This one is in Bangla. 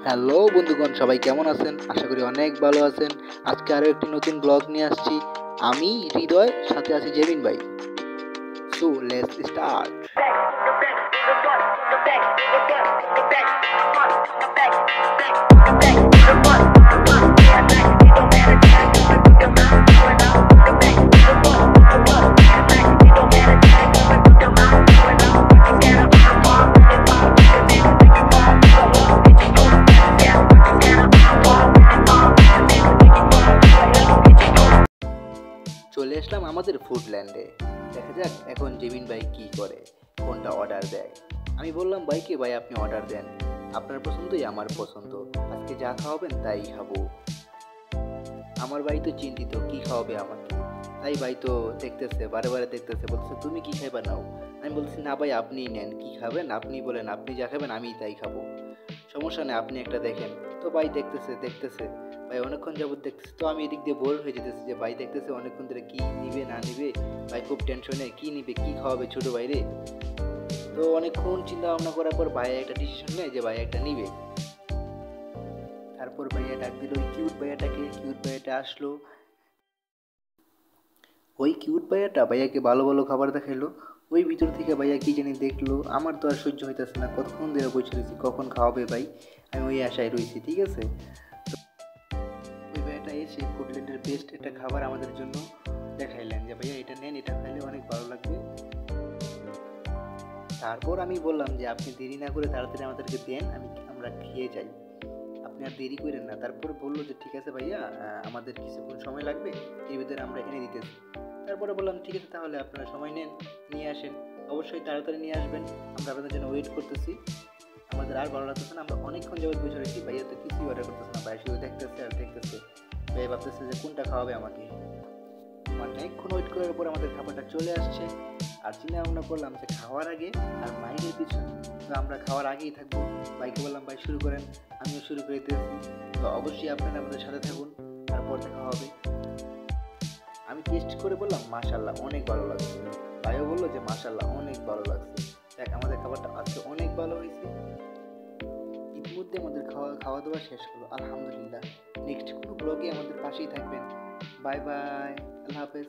হ্যালো বন্ধুগণ, সবাই কেমন আছেন? আশা করি অনেক ভালো আছেন। আজকে আরও একটি নতুন ব্লগ নিয়ে আসছি। আমি হৃদয়, সাথে আছি জেমিন ভাই। So let's start. চলে আসলাম আমাদের ফুডল্যান্ডে। দেখা যাক এখন জেমিন ভাই কি করে, কোনটা অর্ডার দেয়। আমি বললাম ভাইকে, ভাই আপনি অর্ডার দেন, আপনার পছন্দই আমার পছন্দ, আজকে যা খাওয়াবেন তাই খাবো। আমার ভাই তো চিন্তিত কি খাওয়াবে আমাকে, তাই ভাই তো দেখতেছে, বারে বারে দেখতেছে, বলতেছে তুমি কি খাইবা নাও। আমি বলছি না ভাই আপনিই নেন, কি খাবেন আপনি বলেন, আপনি যা খাবেন আমি তাই খাবো, সমস্যা নেই আপনি একটা দেখেন। তো ভাই দেখতেছে দেখতেছে, ভাই অনেকক্ষণ যাবত দেখতেছে। তো আমি এদিক দিয়ে বোর হয়ে যেতেছি যে ভাই দেখতেছে অনেকক্ষণ ধরে, কি নিবে না নিবে, ভাই খুব টেনশনে, কি নিবে কি খাওয়াবে ছোট ভাইরে। তো অনেকক্ষণ চিন্তা ভাবনা করার পর ভাই একটা ডিসিশন নেয় যে ভাই একটা নিবে। তারপর ভাইয়া ডাক দিল ওই কিউট ভাইয়াটাকে। কিউট ভাইয়াটা আসলো। ওই কিউট ভাইয়াটা ভাইয়াকে ভালো ভালো খাবার দেখাইলো। ওই ভিতর থেকে ভাইয়া কি জানি দেখলো, আমার তো আর সহ্য হইতেছে না, কতক্ষণ ধরে বসে রয়েছি, কখন খাওয়াবে ভাই, আমি ওই আশায় রয়েছি। ঠিক আছে, ওই ভাইয়াটা এসে ফুডল্যান্ডের বেস্ট একটা খাবার আমাদের জন্য দেখাইলেন যে ভাইয়া এটা নেন, এটা খাইলে অনেক ভালো লাগবে। তারপর আমি বললাম যে আপনি দেরি না করে তাড়াতাড়ি আমাদেরকে দেন, আমরা খেয়ে যাই, আপনি আর দেরি করেন না। তারপর বললো যে ঠিক আছে ভাইয়া, আমাদের কিছুক্ষণ সময় লাগবে, এর ভিতরে আমরা এনে দিতেছি। তারপরে বললাম ঠিক আছে, তাহলে আপনারা সময় নেন, নিয়ে আসেন, অবশ্যই তাড়াতাড়ি নিয়ে আসবেন, আমরা আপনাদের জন্য ওয়েট করতেছি। আমাদের আর ভালো লাগতেছে না, আমরা অনেকক্ষণ যাবত বসে রয়েছি, ভাইয়া তো কিছুই অর্ডার করতেছে না, ভাইয়া শুধু দেখতেছে আর দেখতেছে। ভাইয়া ভাবতেছে যে কোনটা খাওয়াবে আমাকে। অনেকক্ষণ ওয়েট করার পর আমাদের খাবারটা চলে আসছে। আর চিন্তা ভাবনা করলাম যে খাওয়ার আগে আর মাইনের পিছনে, তো আমরা খাওয়ার আগেই থাকবো। ভাইকে বললাম ভাই শুরু করেন, আমিও শুরু করে দিয়েছি। তো অবশ্যই আপনারা আমাদের সাথে থাকুন, তারপর দেখা হবে। আমি টেস্ট করে বললাম মাশাল্লাহ অনেক ভালো লাগছে। ভাইও বললো যে মাশাল্লাহ অনেক ভালো লাগছে। দেখ আমাদের খাবারটা আজকে অনেক ভালো হয়েছে। ইতিমধ্যে আমাদের খাওয়া দাওয়া শেষ হলো, আলহামদুলিল্লাহ। নেক্সট কোনো ব্লগে আমাদের পাশেই থাকবেন। বাই বাই, আল্লাহ হাফেজ।